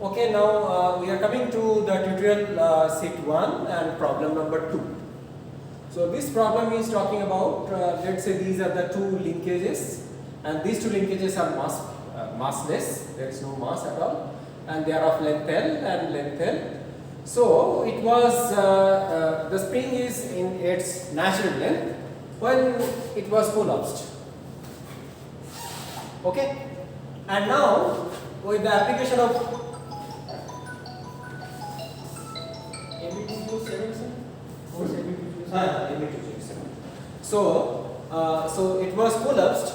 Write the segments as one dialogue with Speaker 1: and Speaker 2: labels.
Speaker 1: Okay, now we are coming to the tutorial set 1 and problem number 2. So this problem is talking about, let's say these are the two linkages, and these two linkages are massless, there is no mass at all, and they are of length L and length L. So it was, the spring is in its natural length when it was collapsed. Okay, and now with the application of so it was collapsed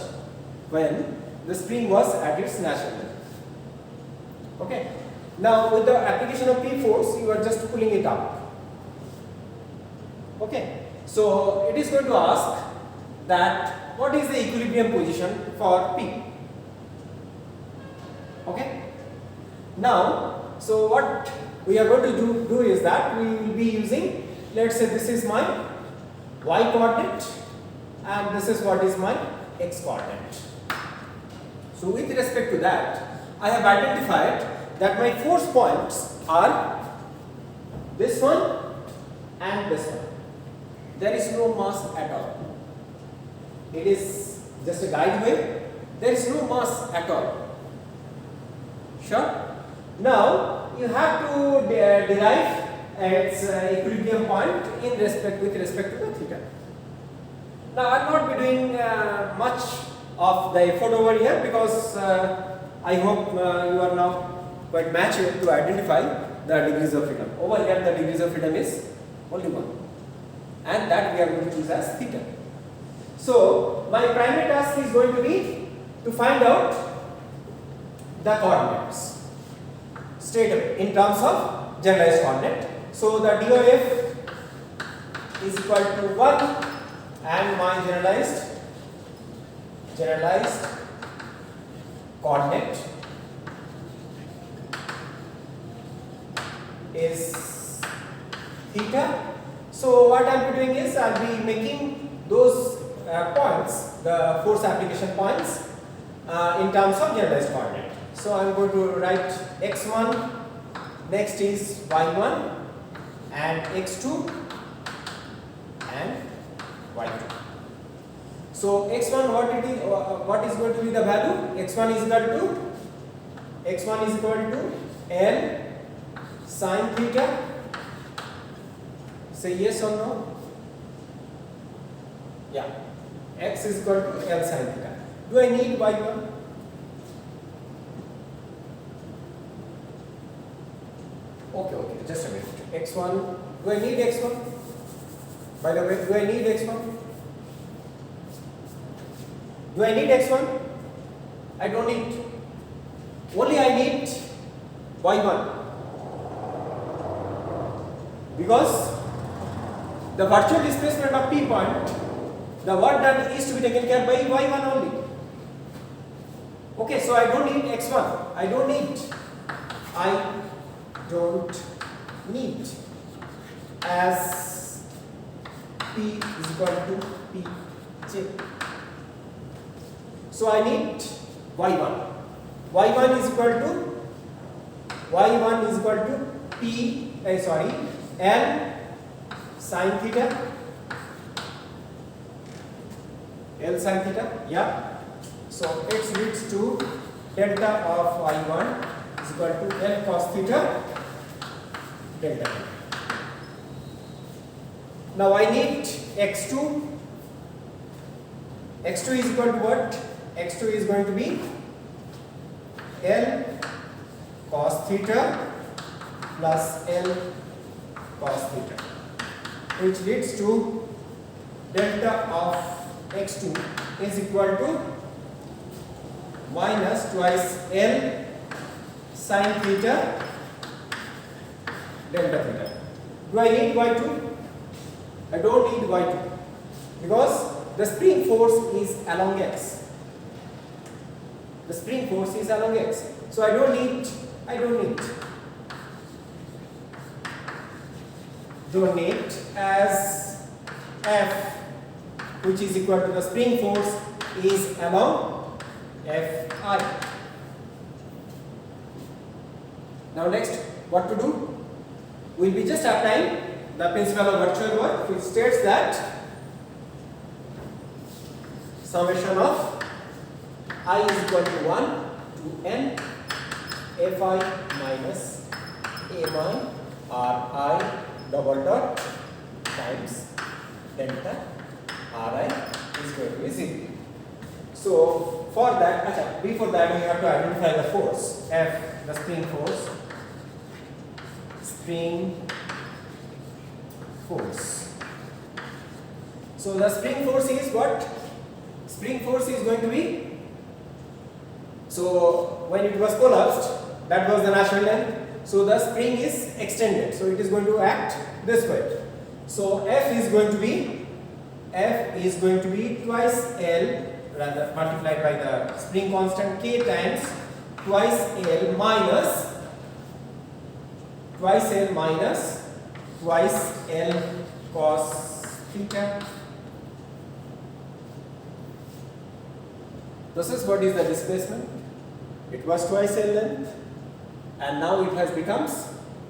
Speaker 1: when the spring was at its natural length. Okay. Now with the application of P force, you are just pulling it up. Okay. So it is going to ask that what is the equilibrium position for P. Okay. Now, so what we are going to do is that we will be using, let's say this is my y coordinate and this is what is my x coordinate. So with respect to that, I have identified that my force points are this one and this one. There is no mass at all. It is just a guide wave. There is no mass at all. Sure? Now you have to derive its equilibrium point with respect to the theta. Now I will not be doing much of the effort over here because I hope you are now quite mature to identify the degrees of freedom. Over here the degrees of freedom is only one, and that we are going to choose as theta. So my primary task is going to be to find out the coordinates straight away in terms of generalized coordinate. So the DOF is equal to 1 and my generalized coordinate is theta. So what I will be doing is I will be making those points, the force application points, in terms of generalized coordinate. So I am going to write x1, next is y1 and x2 and y2. So x1 what is going to be the value? x1 is equal to L sin theta. Say yes or no? Yeah. X is equal to L sin theta. Do I need y1? Okay, just a minute. x1, do I need x1? By the way, do I need x1? Do I need x1? I don't need. Only I need y1. Because the virtual displacement of P point, the work done is to be taken care by y1 only. Okay, so I don't need x1. I don't need as P is equal to Pj. So I need y1. y1 is equal to L sin theta. L sin theta, yeah. So it leads to delta of y1 is equal to L cos theta delta. Now I need x2. x2 is equal to what? x2 is going to be L cos theta plus L cos theta, which leads to delta of x2 is equal to minus twice L sin theta delta theta. Do I need y2? I don't need y2 because the spring force is along x. The spring force is along x. So I don't need as F, which is equal to the spring force is along Fi. Now next, what to do? We will be just applying the principle of virtual work, which states that summation of I is equal to 1 to n fi minus a mi r I double dot times delta r I is going to be 0. So for that, before that we have to identify the force F, the spring force. So the spring force is what? Spring force is going to be, so when it was collapsed, that was the natural length. So the spring is extended, so it is going to act this way. So F is going to be twice L, rather multiplied by the spring constant K times twice L minus twice L cos theta. This is what is the displacement. It was twice L length and now it has becomes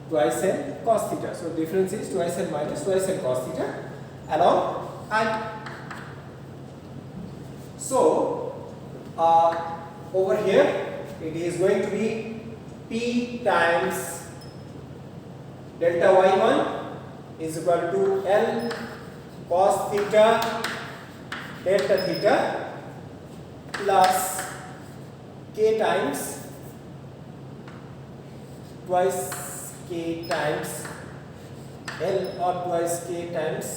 Speaker 1: twice L cos theta. So difference is twice L minus twice L cos theta along I. So over here it is going to be P times delta y1 is equal to L cos theta delta theta plus K times twice K times L or twice K times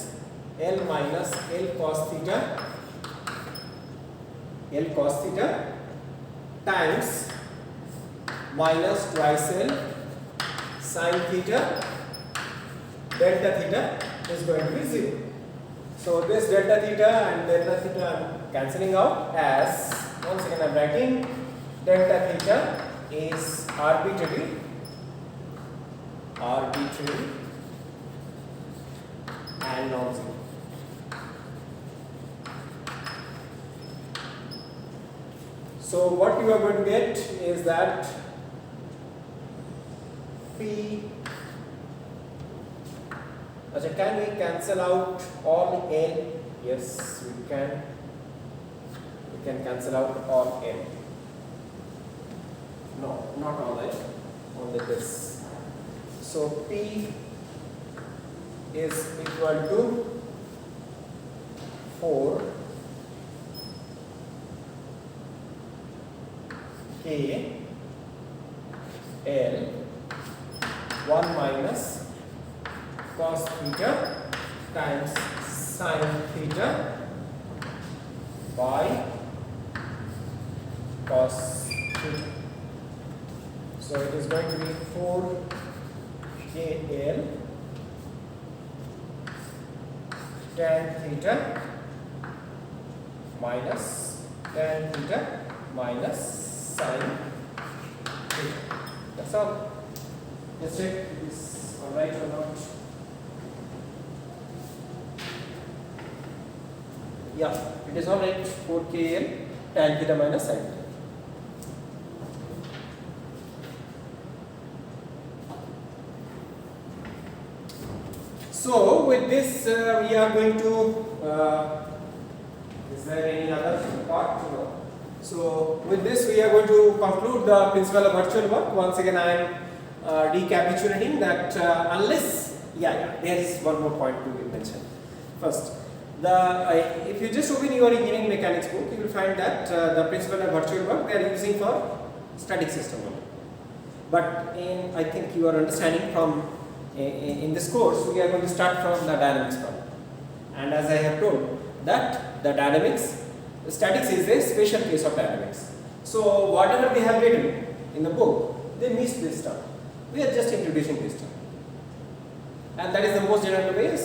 Speaker 1: L minus L cos theta times minus twice L sin theta delta theta is going to be 0. So this delta theta and delta theta I am cancelling out, as once again I am writing delta theta is arbitrary and non-zero. So what you are going to get is that P. Can we cancel out all L? Yes, we can. We can cancel out all L. No, not all L. Only this. So P is equal to 4 K L 1 minus cos theta times sin theta by cos theta. So it is going to be 4 KL tan theta minus tan theta minus sin theta. That's all. Let's check if it is alright or not. Yeah, it is alright. 4 KL tan theta minus sin theta. So with this we are going to, is there any other part? No. So with this we are going to conclude the principle of virtual work. Once again I am recapitulating that unless, there is one more point to be mentioned. First, if you just open your engineering mechanics book, you will find that the principle of virtual work they are using for static system only. But I think you are understanding from in this course we are going to start from the dynamics problem, and as I have told that the statics is a special case of dynamics. So whatever they have written in the book, they missed this term. We are just introducing this term, and that is the most general way.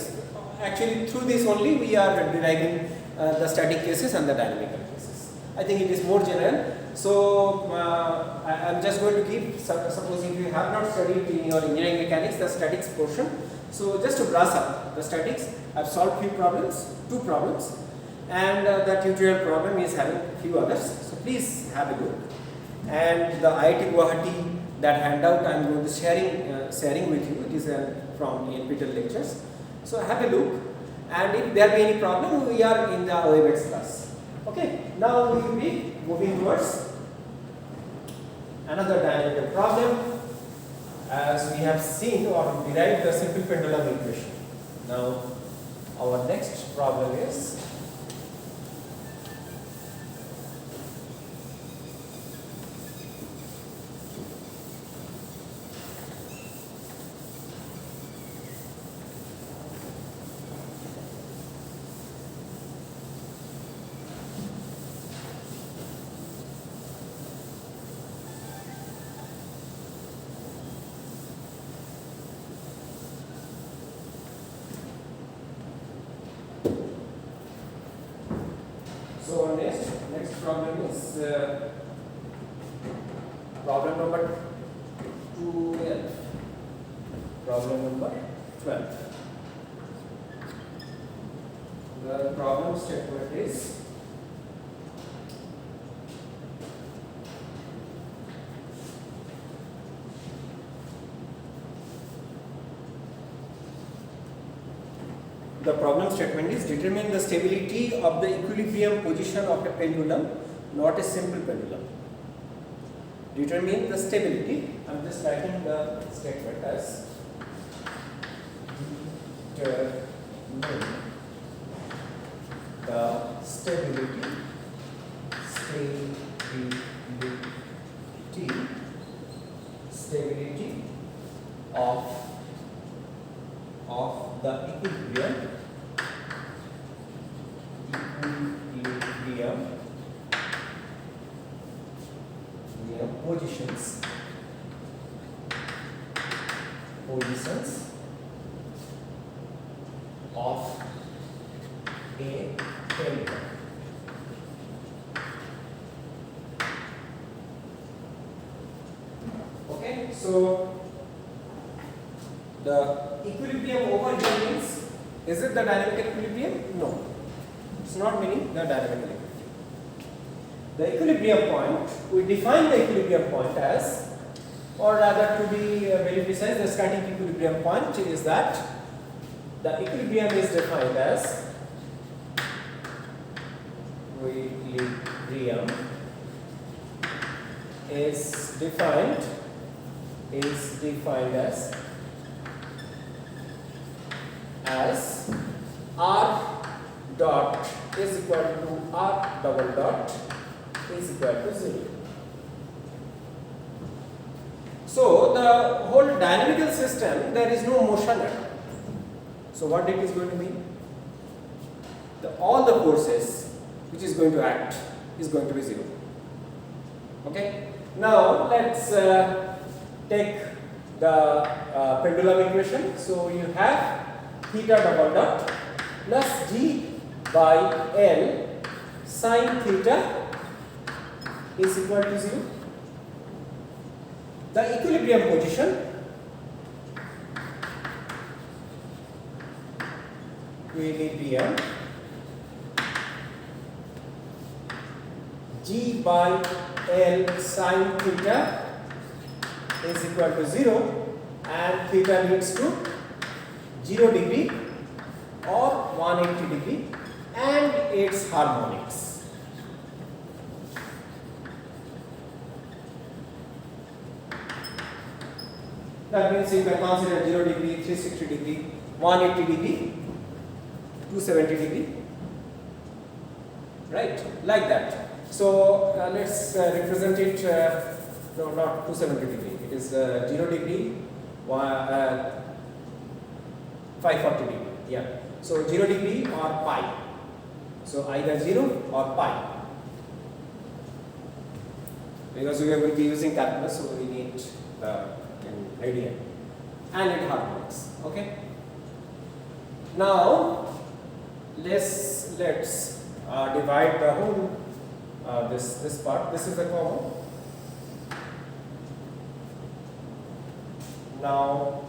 Speaker 1: Actually through this only we are deriving the static cases and the dynamical cases. I think it is more general. So I am just going to give, suppose if you have not studied in your engineering mechanics the statics portion, so just to brush up the statics, I have solved two problems, and the tutorial problem is having few others. So please have a look. And the IIT Guwahati That handout I am going to sharing with you. It is from NPTEL lectures. So have a look, and if there be any problem, we are in the WebEx class. Okay. Now we will be moving towards another dynamical problem, as we have seen or derived the simple pendulum equation. Now our next problem is next problem is problem number 12. Problem number 12. The problem statement is determine the stability of the equilibrium position of a pendulum, not a simple pendulum. Determine the stability. I am just writing the statement as determine the stability of the equilibrium positions of a pendulum. Okay, so the equilibrium over here means, is it the dynamical equilibrium? No, it's not meaning the dynamical equilibrium. The equilibrium point, we define the equilibrium point as, or rather to be very precise, the static equilibrium point is that the equilibrium is defined as as R dot is equal to R double dot is equal to 0. So the whole dynamical system, there is no motion at all. So what it is going to mean? All the forces which is going to act is going to be 0. Okay. Now let's take the pendulum equation. So you have theta double dot plus d by L sine theta is equal to 0. The equilibrium position G by L sine theta is equal to 0, and theta leads to 0 degree or 180 degree and its harmonics. That means you can consider 0 degree, 360 degree, 180 degree, 270 degree, right? Like that. So let's represent it, no, not 270 degree, it is 0 degree, 540 degree, yeah. So 0 degree or pi. So either 0 or pi. Because we will be using calculus, so we need an idea. And it harmonics. Okay. Now let's divide the whole this part. This is the common. Now,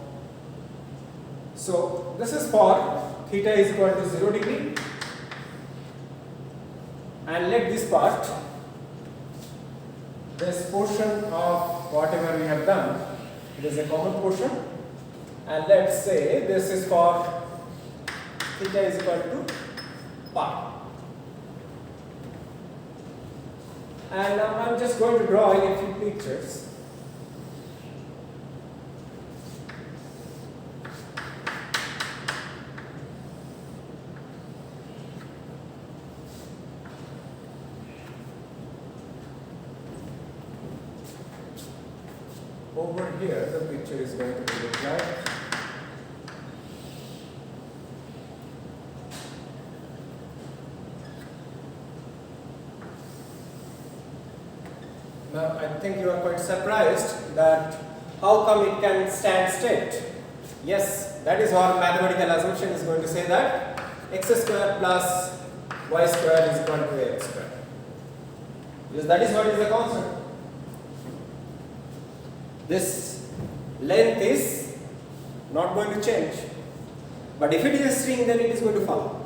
Speaker 1: so this is for theta is equal to 0 degree, and let this part, this portion of whatever we have done, it is a common portion, and let's say this is for theta is equal to pi. And now I'm just going to draw in a few pictures. Over here, the picture is going to be look like. Now, I think you are quite surprised that how come it can stand straight. Yes, that is our mathematical assumption is going to say that x square plus y square is equal to x square. Because that is what is the constant. This length is not going to change, but if it is a string, then it is going to follow.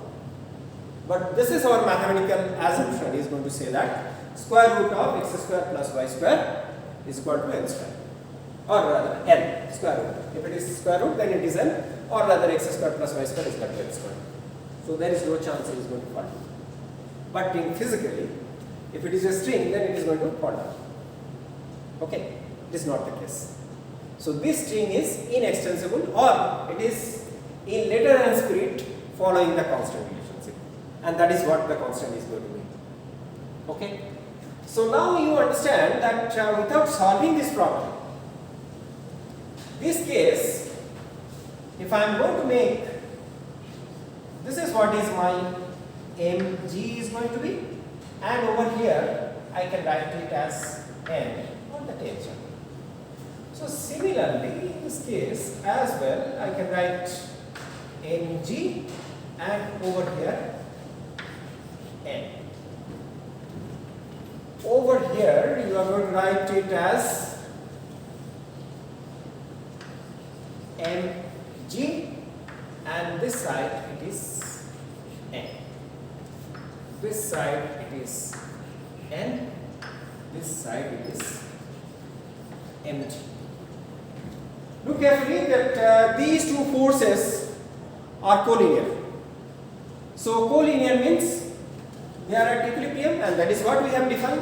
Speaker 1: But this is our mathematical assumption is going to say that square root of x square plus y square is equal to n square, or rather n square root. If it is square root, then it is n, or rather x square plus y square is equal to n square. So there is no chance it is going to fall down. But in physically, if it is a string, then it is going to fall down. Okay. It is not the case. So this string is inextensible, or it is in letter and spirit following the constant relationship, and that is what the constant is going to be. Okay. So now you understand that without solving this problem, this case, if I am going to make, this is what is my mg is going to be, and over here I can write it as n on the tangent. So similarly, in this case as well, I can write mg and over here n. Over here, you are going to write it as mg, and this side it is n. This side it is n. This side it is mg. Look carefully that these two forces are collinear. So collinear means they are at equilibrium, and that is what we have defined.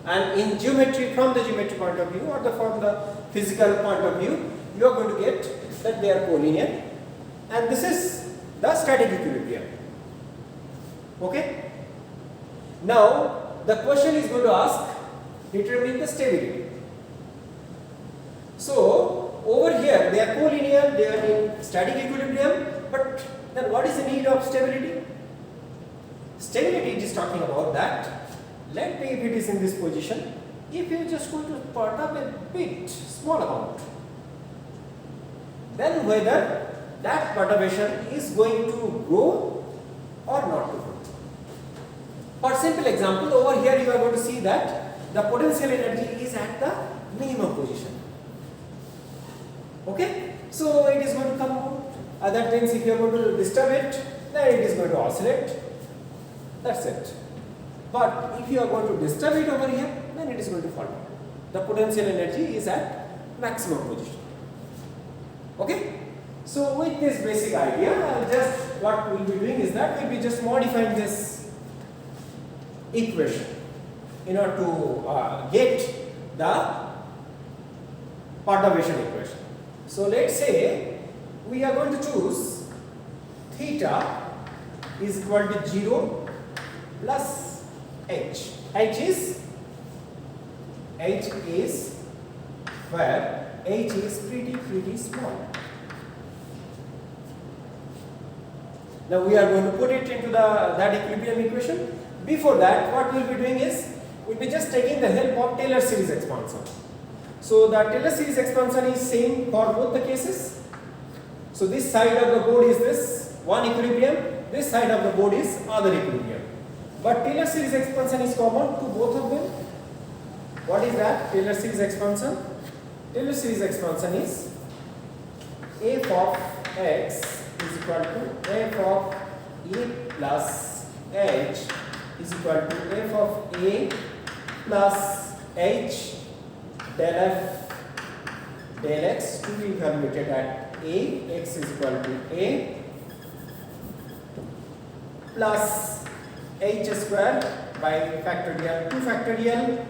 Speaker 1: And in geometry, from the geometry point of view or from the physical point of view, you are going to get that they are collinear, and this is the static equilibrium. Okay? Now the question is going to ask, determine the stability. So over here they are collinear, they are in static equilibrium, but then what is the need of stability? Stability is talking about that, let me, if it is in this position, if you are just going to perturb a bit, small amount, then whether that perturbation is going to grow or not to grow. For simple example, over here you are going to see that the potential energy is at the minimum position. Okay, so it is going to come out. That means if you are going to disturb it, then it is going to oscillate. That's it. But if you are going to disturb it over here, then it is going to fall down. The potential energy is at maximum position. Okay. So with this basic idea, just what we will be doing is that we will be just modifying this equation in order to get the perturbation equation. So let's say we are going to choose theta is equal to 0 plus h. H is where h is pretty small. Now we are going to put it into that equilibrium equation. Before that, what we will be doing is we will be just taking the help of Taylor series expansion. So the Taylor series expansion is same for both the cases. So this side of the board is this one equilibrium, this side of the board is other equilibrium. But Taylor series expansion is common to both of them. What is that? Taylor series expansion? Taylor series expansion is f of x is equal to f of a plus h is equal to f of a plus h del f del x to be evaluated at a, x is equal to a, plus h square by factorial 2 factorial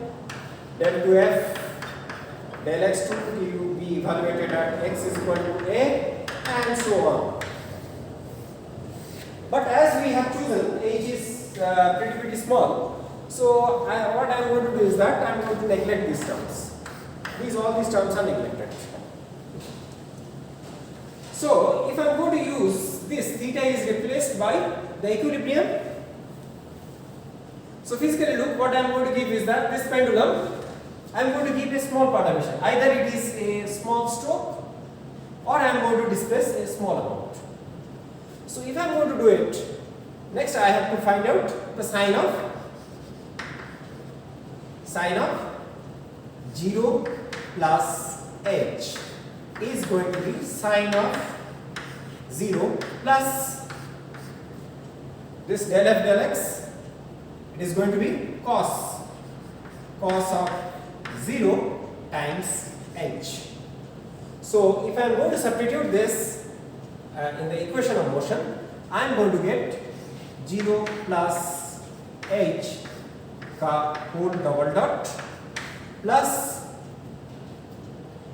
Speaker 1: del 2f del x to be evaluated at x is equal to a, and so on. But as we have chosen h is pretty small, so what I am going to do is that I am going to neglect these terms. All these terms are neglected. So if I am going to use this, theta is replaced by the equilibrium. So physically look, what I am going to give is that this pendulum, I am going to give a small perturbation. Either it is a small stroke or I am going to displace a small amount. So if I am going to do it, next I have to find out the sign of 0 plus h is going to be sine of 0 plus this del f del x, it is going to be cos of 0 times h. So if I am going to substitute this in the equation of motion, I am going to get 0 plus h ka whole double dot plus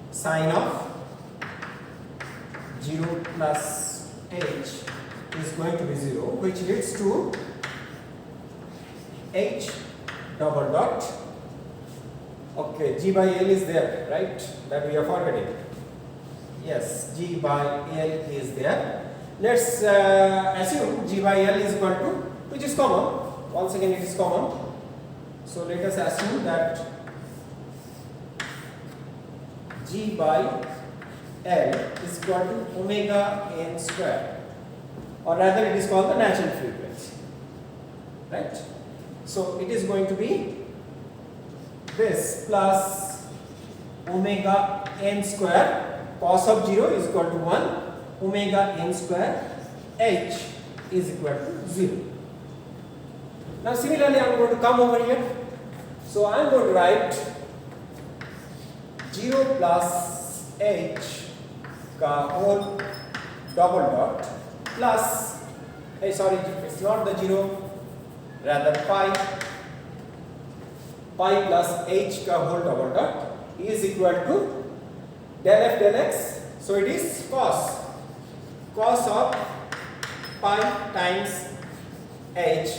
Speaker 1: sine of 0 plus h is going to be 0, which leads to h double dot. Okay, g by l is there, right? That we are forgetting. Yes, g by l is there. Let's assume g by l is equal to, which is common. Once again, it is common. So let us assume that g by L is equal to omega n square, or rather it is called the natural frequency, right? So it is going to be this plus omega n square, cos of 0 is equal to 1, omega n square h is equal to 0. Now similarly I am going to come over here. So I am going to write 0 plus h ka whole double dot plus, sorry, it's not the 0, rather pi plus h ka whole double dot is equal to del f del x. So it is cos of pi times h.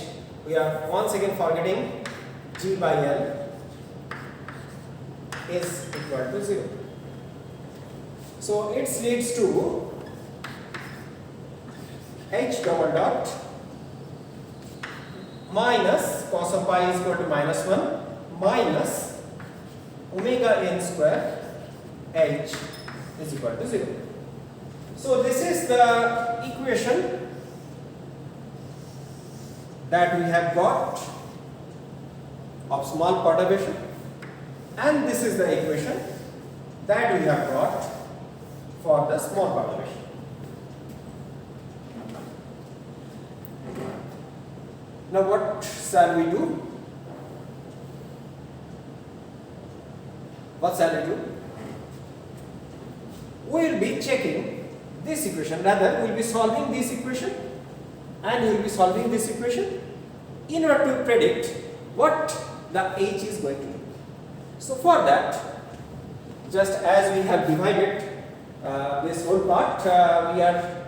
Speaker 1: We are once again forgetting g by l is equal to 0. So it leads to h double dot minus cos of pi is equal to minus 1 minus omega n square h is equal to 0. So this is the equation that we have got of small perturbation, and this is the equation that we have got for the small perturbation. Now what shall we do? What shall we do? We will be checking this equation, rather we will be solving this equation, and we will be solving this equation in order to predict what the h is going to be. So for that, just as we have divided this whole part, we are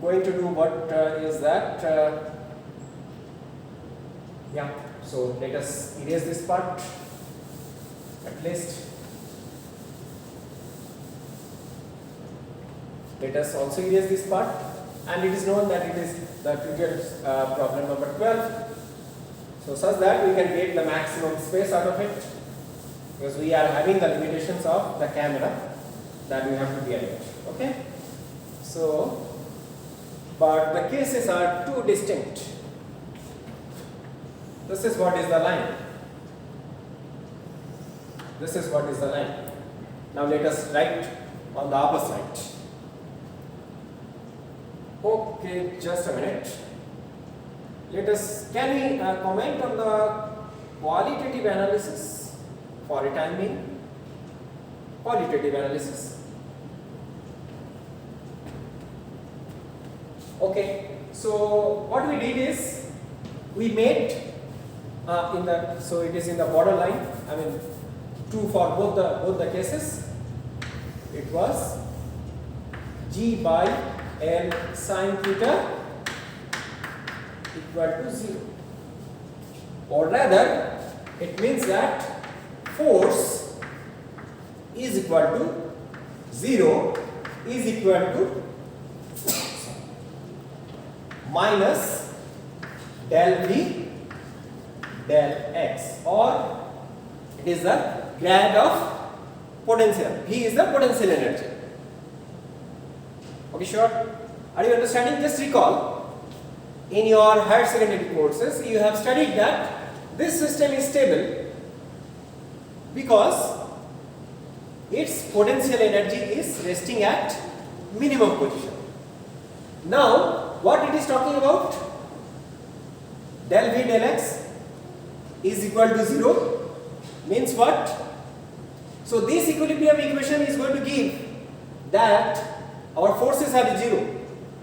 Speaker 1: going to do what is that, yeah, so let us erase this part at least. Let us also erase this part, and it is known that it is the trivial problem number 12. So such that we can get the maximum space out of it, because we are having the limitations of the camera that we have to deal with. Okay. So, but the cases are too distinct. This is what is the line. This is what is the line. Now let us write on the opposite. Okay, just a minute. Let us, can we comment on the qualitative analysis for a time being. Qualitative analysis. Okay, so what we did is we made so it is in the borderline, I mean true for both the cases. It was G by L sine theta equal to 0, or rather it means that force is equal to 0 is equal to minus del V del x, or it is the grad of potential. V is the potential energy. Okay, sure? Are you understanding? Just recall, in your higher secondary courses you have studied that this system is stable because its potential energy is resting at minimum position. Now what it is talking about, del V del x is equal to 0 means what? So this equilibrium equation is going to give that our forces are 0.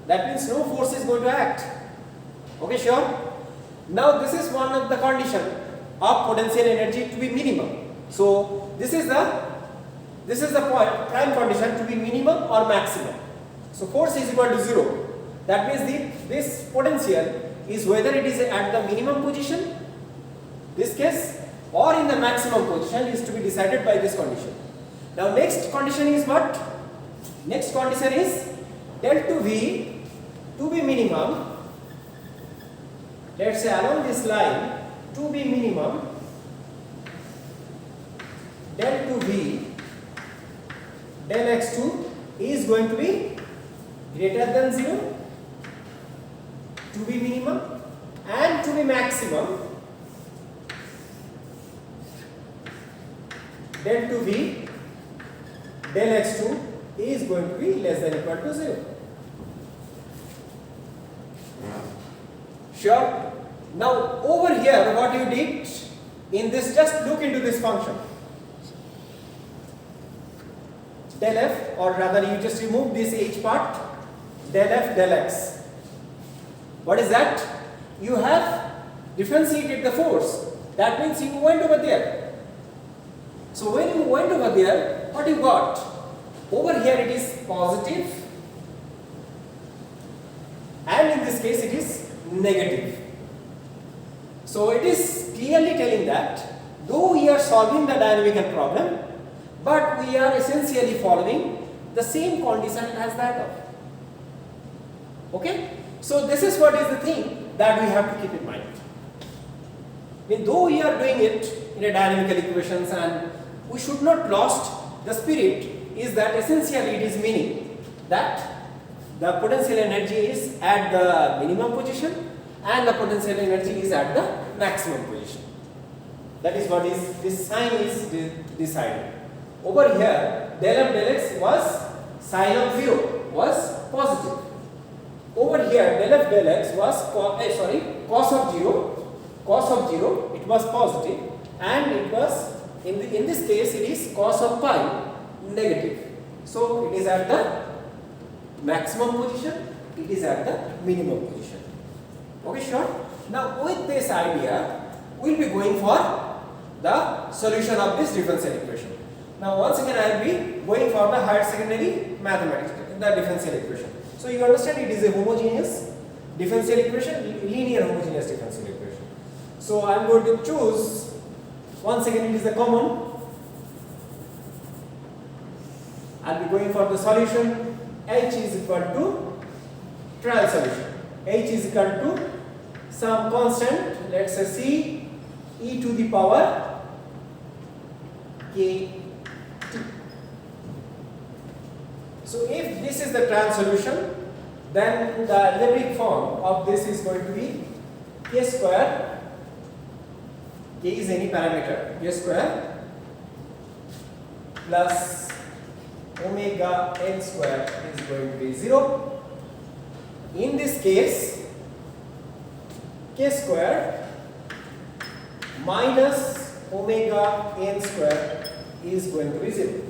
Speaker 1: That means no force is going to act. Okay, sure? Now this is one of the condition of potential energy to be minimum. So this is the point, prime condition to be minimum or maximum. So force is equal to 0. That means this potential is whether it is at the minimum position, this case, or in the maximum position is to be decided by this condition. Now next condition is what? Next condition is del to V to be minimum, let's say along this line, to be minimum, del to V del x2 is going to be greater than 0, to be minimum, and to be maximum, del to V del x2 is going to be less than equal to 0. Sure? Now over here what you did in this, just look into this function. Del f, or rather you just remove this h part, del f del x. What is that? You have differentiated the force. That means you went over there. So when you went over there, what you got? Over here it is positive, and in this case it is negative. So it is clearly telling that though we are solving the dynamical problem, but we are essentially following the same condition as that of. Okay? So this is what is the thing that we have to keep in mind. I mean, though we are doing it in a dynamical equations, and we should not lost the spirit is that essentially it is meaning that the potential energy is at the minimum position and the potential energy is at the maximum position. That is what is this sign is decided. Over here del f del x was sine of 0 was positive. Over here del f del x was cos of 0 it was positive, and it was in this case it is cos of pi negative. So it is at the maximum position, it is at the minimum position. Okay, sure? Now with this idea we will be going for the solution of this differential equation. Now once again I will be going for the higher secondary mathematics, the differential equation. So you understand it is a homogeneous differential equation, linear homogeneous differential equation. So I am going to choose, once again it is the common, I will be going for the solution. H is equal to trial solution. H is equal to some constant, let us say C e to the power k t. So if this is the trial solution, then the algebraic form of this is going to be k square, k is any parameter, k square plus omega n square is going to be 0. In this case, k square minus omega n square is going to be 0.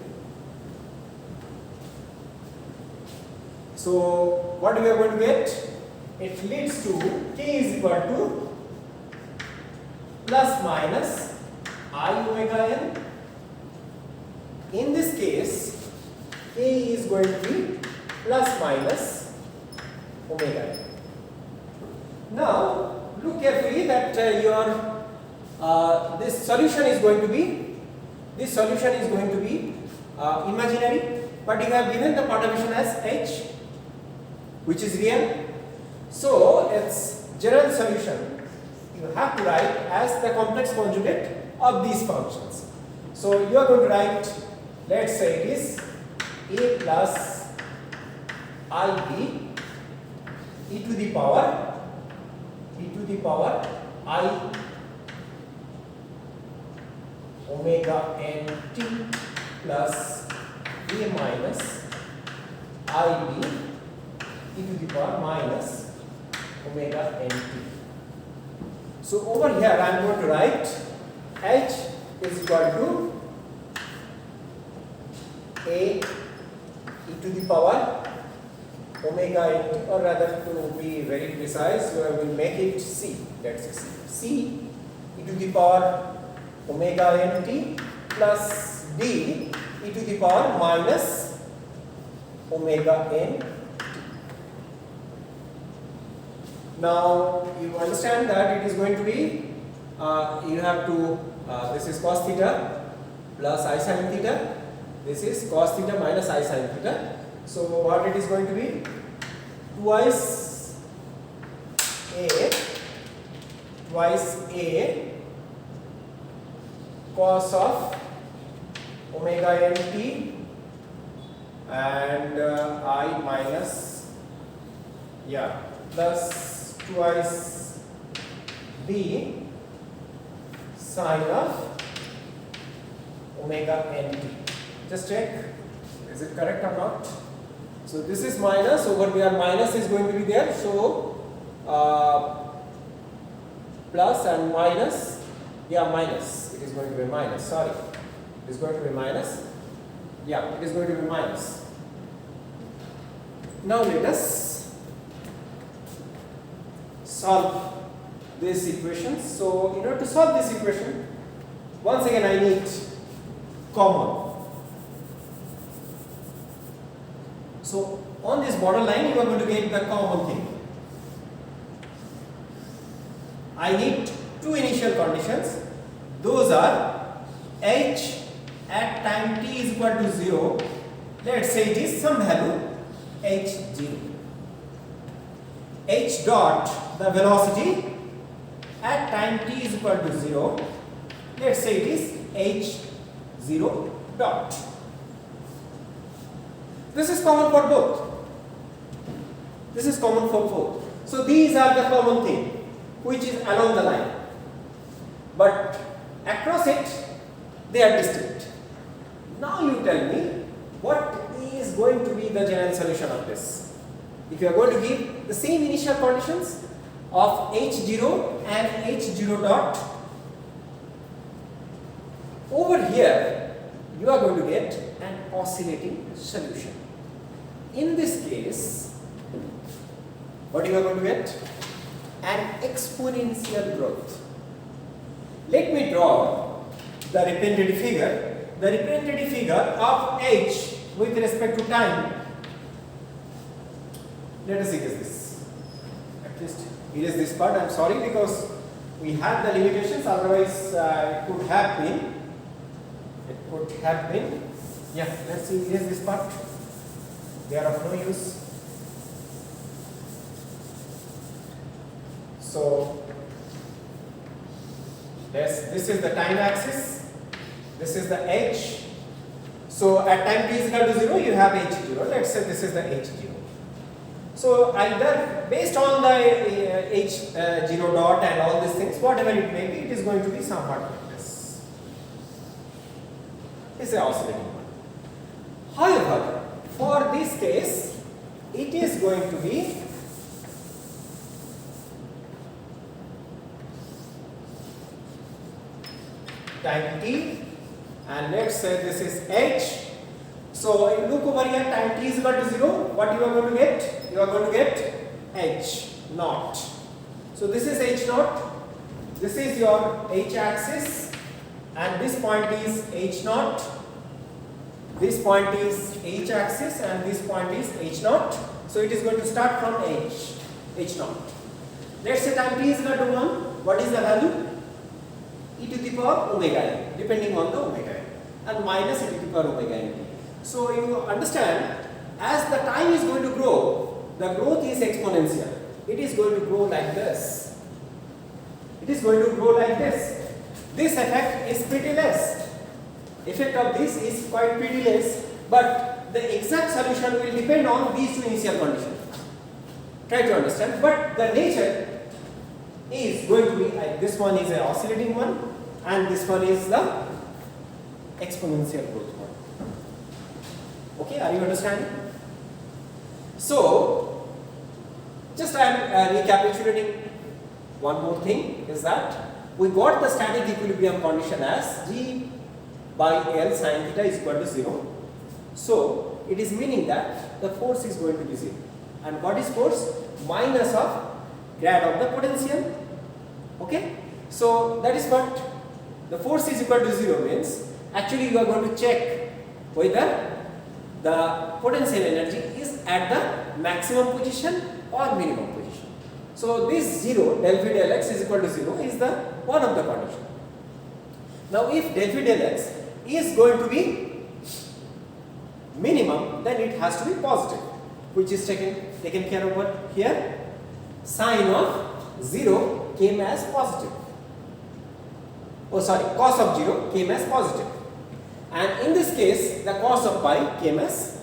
Speaker 1: So what we are going to get? It leads to k is equal to plus minus I omega n. In this case, k is going to be plus minus omega n. Now look carefully that this solution is going to be imaginary, but you have given the perturbation as h, which is real. So its general solution you have to write as the complex conjugate of these functions. So you are going to write, let's say it is a plus ib e to the power I omega n t plus a minus ib e to the power minus omega n t. So over here I am going to write h is equal to a e to the power omega n t, or rather to be very precise, we will make it c. Let's say c e to the power omega n t plus d e to the power minus omega n t. Now you understand that it is going to be you have to this is cos theta plus I sin theta, this is cos theta minus I sin theta. So what it is going to be? Twice a cos of omega n t and I minus plus twice b sine of omega n t. Just check, is it correct or not? So this is minus, over here minus is going to be there, so plus and minus, minus, it is going to be minus, sorry, it is going to be minus, it is going to be minus. Now let us solve this equation. So in order to solve this equation, once again I need common. So on this borderline you are going to get the common thing. I need two initial conditions. Those are h at time t is equal to 0. Let's say it is some value h0. H dot, the velocity at time t is equal to 0. Let's say it is h0 dot. This is common for both. This is common for both. So these are the common thing which is along the line. But across it, they are distinct. Now you tell me what is going to be the general solution of this. If you are going to give the same initial conditions of h0 and h0 dot, over here you are going to get an oscillating solution. In this case, what you are going to get? An exponential growth. Let me draw the representative figure. The representative figure of h with respect to time. Let us erase this. At least erase this part. I am sorry because we had the limitations. Otherwise, it could have been. Let's see. Erase this part. They are of no use. So this is the time axis. This is the h. So at time t is equal to 0, you have h0. Let's say this is the h0. So either based on the h0 dot and all these things, whatever it may be, it is going to be somewhat like this. It's an oscillating one. However, for this case, it is going to be time t, and let's say this is h. So you look over here, time t is equal to 0. What you are going to get? You are going to get h naught. So this is h naught. This is your h axis, and this point is h naught. This point is h axis, and this point is h naught. So it is going to start from h naught. Let's say time t is equal to 1. What is the value? E to the power omega n, depending on the omega n, and minus e to the power omega n. So you understand, as the time is going to grow, the growth is exponential. It is going to grow like this. It is going to grow like this. This effect is pretty less. Effect of this is quite pretty less, but the exact solution will depend on these two initial conditions. Try to understand, but the nature is going to be like this. One is an oscillating one, and this one is the exponential growth one. Okay, are you understanding? So, just I am recapitulating one more thing, is that we got the static equilibrium condition as G by L sin theta is equal to 0. So, it is meaning that the force is going to be 0. And what is force? Minus of grad of the potential. Okay? So, that is what the force is equal to 0 means. Actually, you are going to check whether the potential energy is at the maximum position or minimum position. So, this 0, del V del x is equal to 0 is the one of the condition. Now, if del V del x is going to be minimum, then it has to be positive, which is taken care of over here. Sine of 0 came as positive. Oh sorry, cos of 0 came as positive. And in this case, the cos of pi came as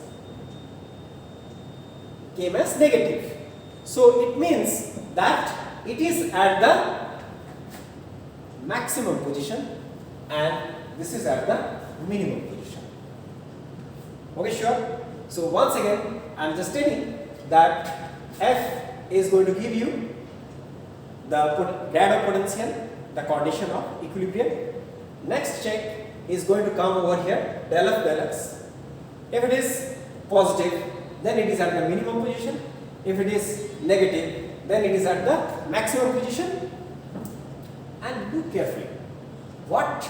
Speaker 1: negative. So it means that it is at the maximum position and this is at the minimum position. Okay, sure. So once again, I am just telling that F is going to give you the grad of potential, the condition of equilibrium. Next check is going to come over here, del F del x. If it is positive, then it is at the minimum position. If it is negative, then it is at the maximum position. And look carefully. What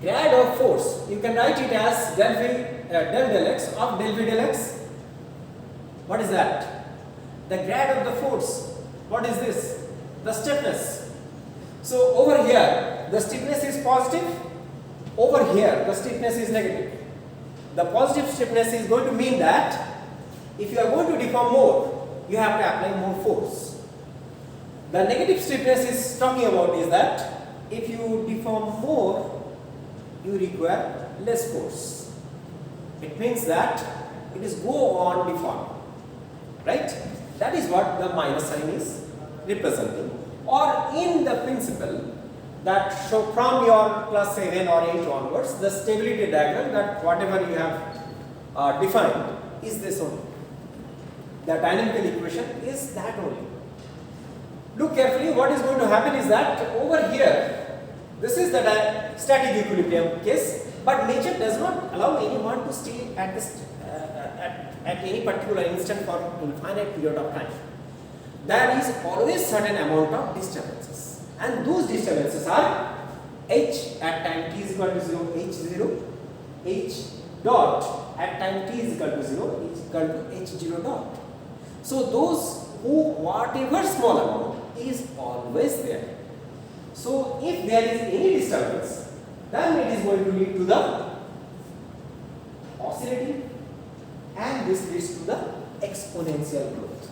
Speaker 1: grad of force? You can write it as del del x of del V del x. What is that? The grad of the force. What is this? The stiffness. So over here, the stiffness is positive. Over here, the stiffness is negative. The positive stiffness is going to mean that if you are going to deform more, you have to apply more force. The negative stiffness is talking about is that if you deform more, you require less force. It means that it is go on deforming, right? That is what the minus sign is representing. Or in the principle that show from your class 7 or 8 onwards, the stability diagram, that whatever you have defined is this only. The dynamical equation is that only. Look carefully, what is going to happen is that over here, this is the static equilibrium case, but nature does not allow anyone to stay at this at any particular instant for infinite period of time. There is always certain amount of disturbances, and those disturbances are h at time t is equal to 0, h0, h dot at time t is equal to 0 is equal to h0 dot. So those who whatever small amount is always there. So if there is any disturbance, then it is going to lead to the oscillating, and this leads to the exponential growth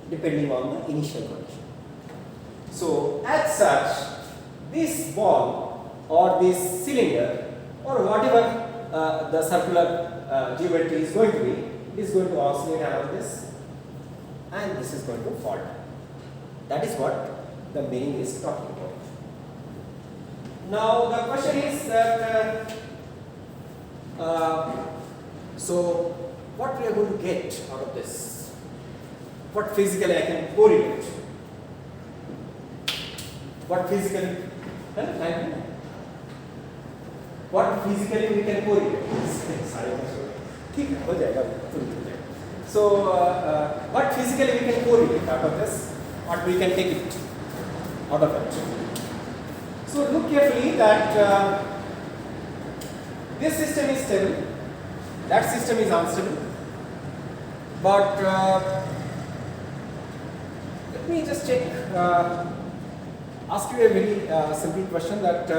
Speaker 1: depending on the initial condition. So as such, this ball or this cylinder or whatever the circular geometry is going to be, is going to oscillate around this, and this is going to fall down. That is what the meaning is talking about. Now the question is that so what we are going to get out of this? What physically I can correlate? What physically? what physically we can correlate. ठीक है, हो जाएगा, So what physically we can correlate out of this, what we can take it out of it. So look carefully that this system is stable, that system is unstable, but let me just check, ask you a very simple question that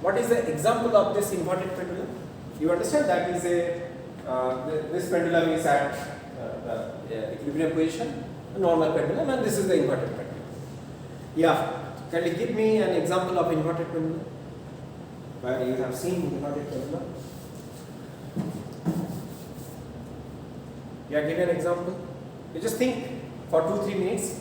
Speaker 1: what is the example of this inverted pendulum? You understand that is this pendulum is at the equilibrium position, a normal pendulum, and this is the inverted pendulum. Yeah, can you give me an example of inverted pendulum where you have seen inverted pendulum? Yeah, give me an example. You just think for 2-3 minutes.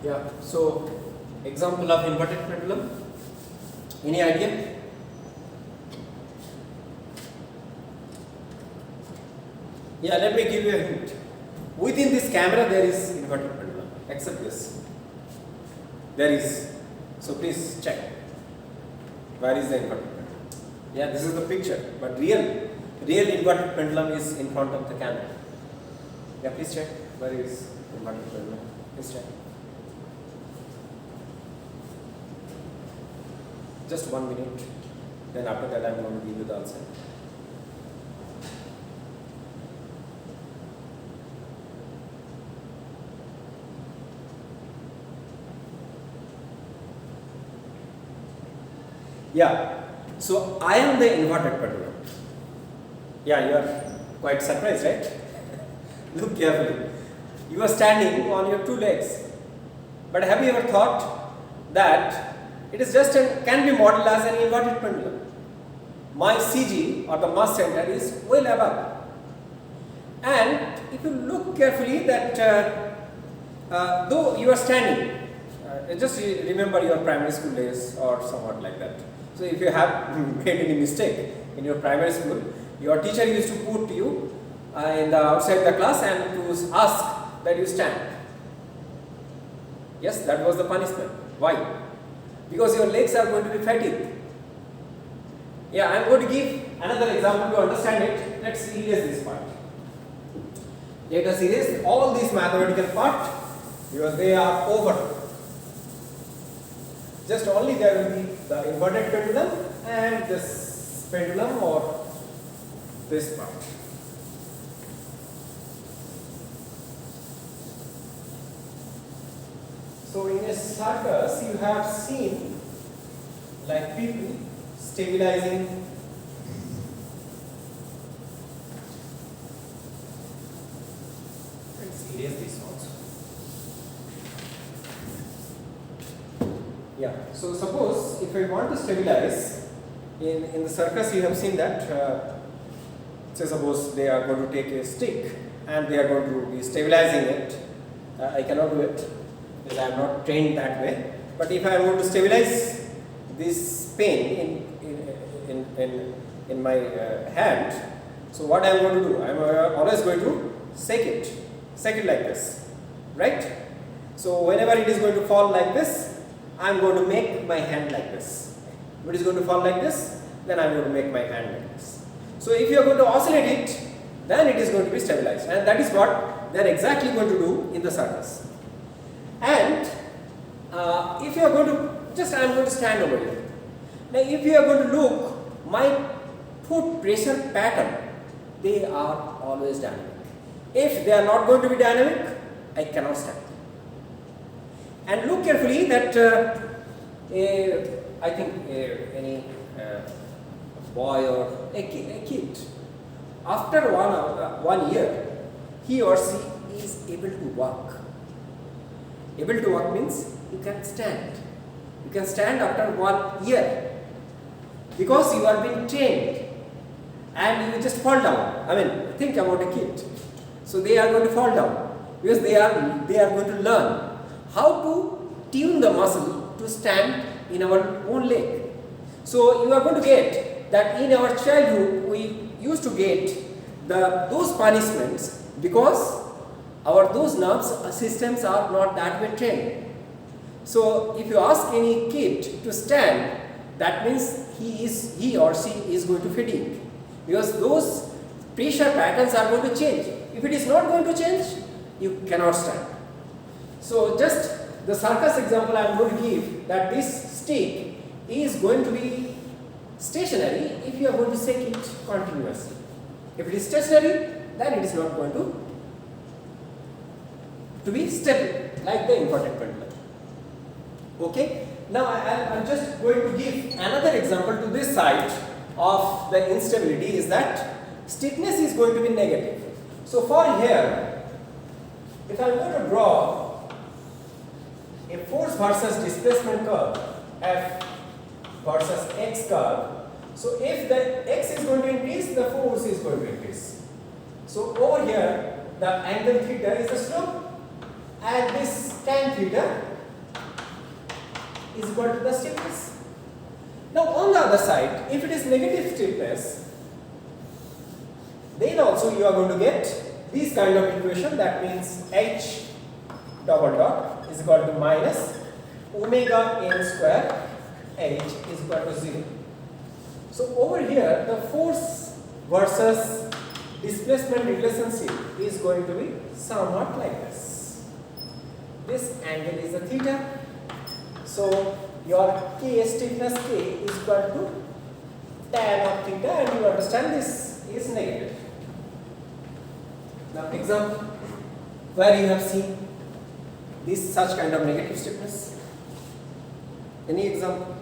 Speaker 1: Yeah, so example of inverted pendulum. Any idea? Yeah, let me give you a hint. Within this camera there is inverted pendulum, except this. There is. So please check. Where is the inverted pendulum? Yeah, this is the picture, but real inverted pendulum is in front of the camera. Yeah, please check. Where is inverted pendulum? Please check. Just 1 minute, then after that I am going to give you the answer. Yeah, so I am the inverted pendulum. Yeah, you are quite surprised, right? Look carefully. You are standing on your 2 legs, but have you ever thought that it is just can be modeled as an inverted pendulum? My CG or the mass center is well above, and if you look carefully that though you are standing, just remember your primary school days or somewhat like that. So if you have made any mistake in your primary school, your teacher used to put you in the outside the class and to ask that you stand. Yes, that was the punishment. Why? Because your legs are going to be fatigued. Yeah, I am going to give another example to understand it. Let's erase this part. Let us erase all these mathematical part because they are over. Just only there will be the inverted pendulum and this pendulum or this part. So in a circus you have seen like people stabilizing let's erase this also. Yeah, so suppose if I want to stabilize in the circus you have seen that say suppose they are going to take a stick and they are going to be stabilizing it. I cannot do it because I am not trained that way, but if I am going to stabilize this pen in my hand, so what I am going to do? I am always going to shake it like this, right? So whenever it is going to fall like this, I am going to make my hand like this. If it is going to fall like this, then I am going to make my hand like this. So if you are going to oscillate it, then it is going to be stabilized, and that is what they are exactly going to do in the circus. And if you are going to, just I am going to stand over here. Now if you are going to look, my foot pressure pattern, they are always dynamic. If they are not going to be dynamic, I cannot stand. And look carefully that I think any boy or a kid, after 1 year, he or she is able to walk. Able to walk means you can stand.
Speaker 2: You can stand after 1 year because you are being trained and you just fall down. I mean, think about a kid. So they are going to fall down because they are going to learn how to tune the muscle to stand in our own leg. So you are going to get that in our childhood we used to get those punishments because those nerves systems are not that way trained. So if you ask any kid to stand, that means he or she is going to fatigue because those pressure patterns are going to change. If it is not going to change, you cannot stand. So just the circus example I am going to give, that this stick is going to be stationary if you are going to shake it continuously. If it is stationary, then it is not going to be stable like the inverted pendulum. Okay. Now I am just going to give another example to this side of the instability, is that stiffness is going to be negative. So for here, if I am going to draw a force versus displacement curve, F versus x curve, so if the x is going to increase, the force is going to increase. So over here, the angle theta is the slope and this tan theta is equal to the stiffness. Now on the other side, if it is negative stiffness, then also you are going to get this kind of equation, that means h double dot is equal to minus omega n square h is equal to 0. So over here the force versus displacement relationship is going to be somewhat like this. This angle is the theta. So your K stiffness K is equal to tan of theta, and you understand this is negative. Now example where you have seen this such kind of negative stiffness. Any example?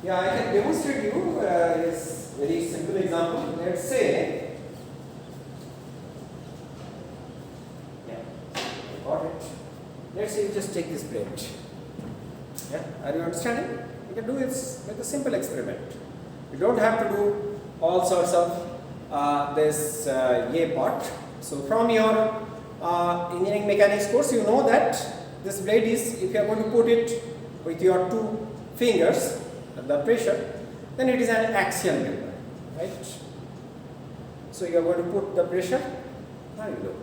Speaker 2: Yeah, I can demonstrate you is very simple example. Let's say, got it. Let's say you just take this plate. Yeah, are you understanding? You can do it with a simple experiment. You don't have to do all sorts of this A part. So from your engineering mechanics course, you know that this blade is, if you are going to put it with your 2 fingers, the pressure, then it is an axial member, right? So you are going to put the pressure, now you look,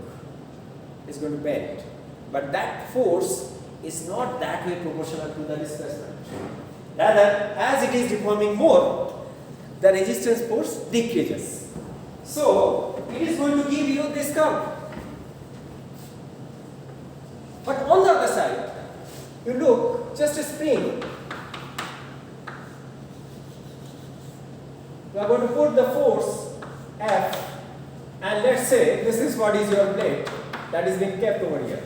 Speaker 2: it's going to bend. But that force is not that way proportional to the displacement. Rather, as it is deforming more, the resistance force decreases. So it is going to give you this curve. But on the other side, you look, just a spring, you are going to put the force F, and let's say this is what is your plate that is being kept over here.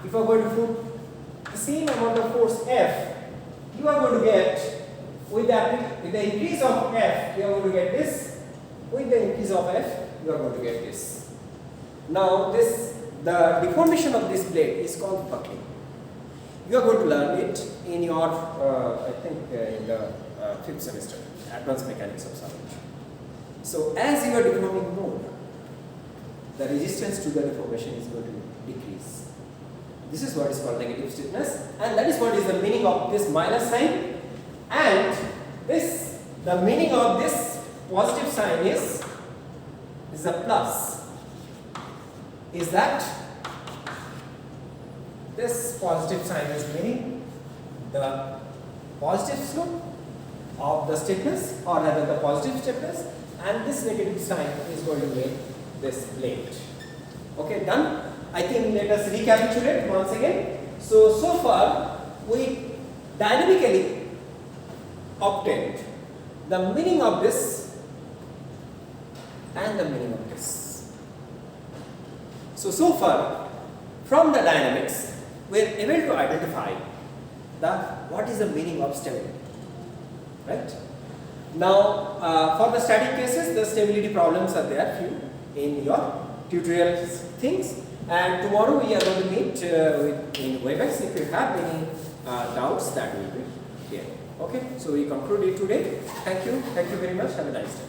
Speaker 2: If you are going to put the same amount of force F, you are going to get, with the increase of F, you are going to get this. With the increase of F, you are going to get this. Now the deformation of this blade is called buckling. You are going to learn it in your, I think in the 5th semester, Advanced Mechanics of Solid. So as you are deforming more, the resistance to the deformation is going to decrease. This is what is called negative stiffness, and that is what is the meaning of this minus sign, and this, the meaning of this positive sign is a plus. Is that this positive sign is meaning the positive slope of the stiffness, or rather the positive stiffness, and this negative sign is going to make this blade. Okay, done? I think let us recapitulate once again. So far we dynamically obtained the meaning of this and the meaning of this. So far from the dynamics we are able to identify what is the meaning of stability, right? Now for the static cases, the stability problems are there few in your tutorial things. And tomorrow we are going to meet in WebEx. If you have any doubts, that will be there. Okay, so we conclude it today. Thank you very much. Have a nice day.